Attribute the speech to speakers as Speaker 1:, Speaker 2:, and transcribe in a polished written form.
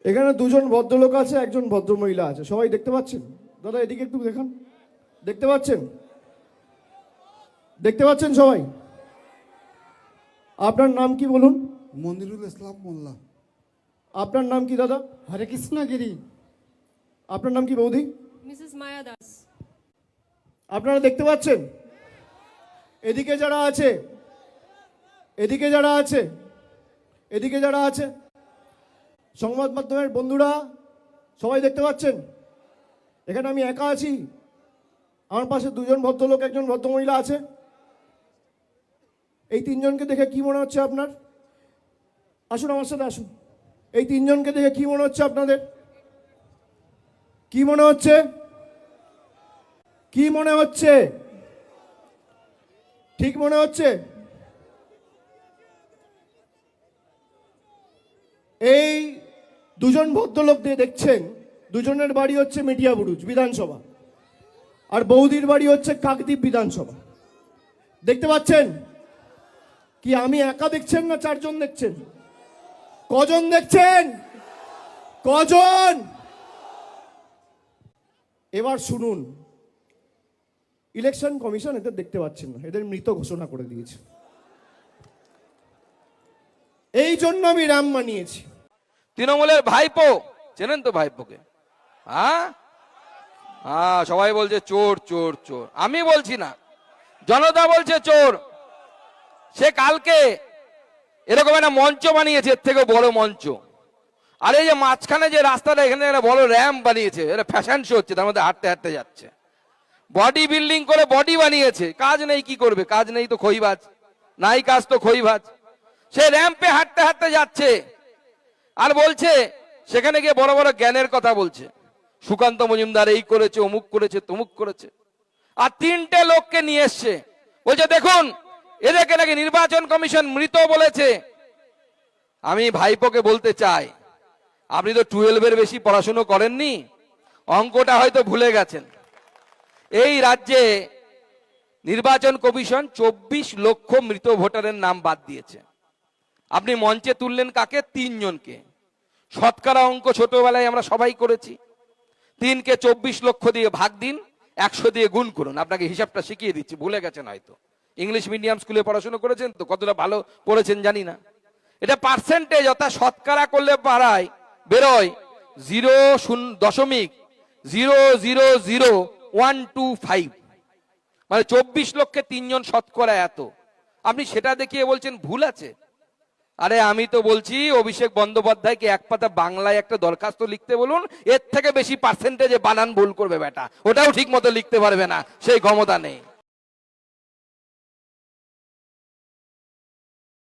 Speaker 1: এখানে দুজন ভদ্রলোক আছে, একজন ভদ্রমহিলা আছে, সবাই দেখতে পাচ্ছেন? দাদা এদিকে একটু দেখান, দেখতে পাচ্ছেন? দেখতে পাচ্ছেন সবাই? আপনার নাম কি বলুন?
Speaker 2: মনিরুল ইসলাম মোল্লা।
Speaker 1: আপনার নাম কি দাদা?
Speaker 2: হরে কৃষ্ণ গিরি।
Speaker 1: আপনার নাম কি বৌদি?
Speaker 3: মিসেস মায়া দাস।
Speaker 1: আপনারা দেখতে পাচ্ছেন? এদিকে যারা আছে, এদিকে যারা আছে, এদিকে যারা আছে, সংবাদ মাধ্যমের বন্ধুরা সবাই দেখতে পাচ্ছেন? এখানে আমি একা আছি, আমার পাশে দুজন ভদ্রলোক, একজন ভদ্রমহিলা আছে। এই তিনজনকে দেখে কি মনে হচ্ছে আপনার? আসুন আমার সাথে আসুন। এই তিনজনকে দেখে কি মনে হচ্ছে আপনাদের? কি মনে হচ্ছে? কি মনে হচ্ছে? ঠিক মনে হচ্ছে? এই দুজন ভদ্রলোক দিয়ে দেখছেন, দুজনের বাড়ি হচ্ছে মেটিয়াবুরুজ বিধানসভা, আর বৌদির বাড়ি হচ্ছে কাকদ্বীপ বিধানসভা। দেখতে পাচ্ছেন? কি আমি একা দেখছেন না চারজন দেখছেন? কজন দেখছেন? কজন? এবার শুনুন, ইলেকশন কমিশন এদের দেখতে পাচ্ছেন না, এদের মৃত ঘোষণা করে দিয়েছে। এই জন্য আমি রাম মানিয়েছি।
Speaker 4: তৃণমূলের ভাইপো, চেনেন তো ভাইপোকে? হ্যাঁ হ্যাঁ, সবাই বলছে চোর চোর চোর, আমি বলছি না, জনতা বলছে চোর। সে কালকে এরকম একটা মঞ্চ বানিয়েছে, এর থেকে বড় মঞ্চ। আর এই যে মাঝখানে যে রাস্তাটা, এখানে একটা বড় র্যাম্প বানিয়েছে, এটা ফ্যাশন শো হচ্ছে, তার মধ্যে হাঁটতে হাঁটতে যাচ্ছে। বডি বিল্ডিং করে বডি বানিয়েছে, কাজ নেই, কি করবে? কাজ নেই তো খইবাজ, নাই কাজ তো খইবাজ। সে র্যাম্পে হাঁটতে হাঁটতে যাচ্ছে আর বলছে, সেখানে গিয়ে বড় বড় জ্ঞানের কথা বলছে, সুকান্ত মজুমদার এই করেছে, অমুক করেছে, তমুক করেছে। আর তিনটে লোককে নিয়ে এসছে, বলছে দেখুন এদেরকে নাকি নির্বাচন কমিশন মৃত বলেছে। আমি ভাইপোকে বলতে চাই, আপনি তো 12-এর বেশি পড়াশুনো করেননি, অঙ্কটা হয়তো ভুলে গেছেন। এই রাজ্যে নির্বাচন কমিশন 24 লক্ষ মৃত ভোটারের নাম বাদ দিয়েছে। আপনি মঞ্চে তুললেন কাকে? 3 জনকে। শতকরা অঙ্ক ছোটবেলায় আমরা সবাই করেছি। 3 কে 24 লক্ষ দিয়ে ভাগ দিন, 100 দিয়ে গুণ করুন। আপনাকে হিসাবটা শিখিয়ে দিচ্ছি, ভুলে গেছেন হয়তো। ইংলিশ মিডিয়াম স্কুলে পড়াশোনা করেছেন তো, কতটা ভালো পড়েছেন জানি না। এটা পার্সেন্টেজ, অর্থাৎ শতকরা করলে পাড়ায় বেরোয় 0.0000125, মানে 24 লক্ষে 3 জন শতকরা এত। আপনি সেটা দেখিয়ে বলছেন ভুল আছে। আরে আমি তো বলছি অভিষেক বন্দ্যোপাধ্যায়কে এক পাতা বাংলায় একটা দরখাস্ত লিখতে বলুন, এর থেকে বেশি পার্সেন্টেজে বানান ভুল করবে বেটা, ওটাও ঠিক মতো লিখতে পারবে না, সেই ক্ষমতা নেই।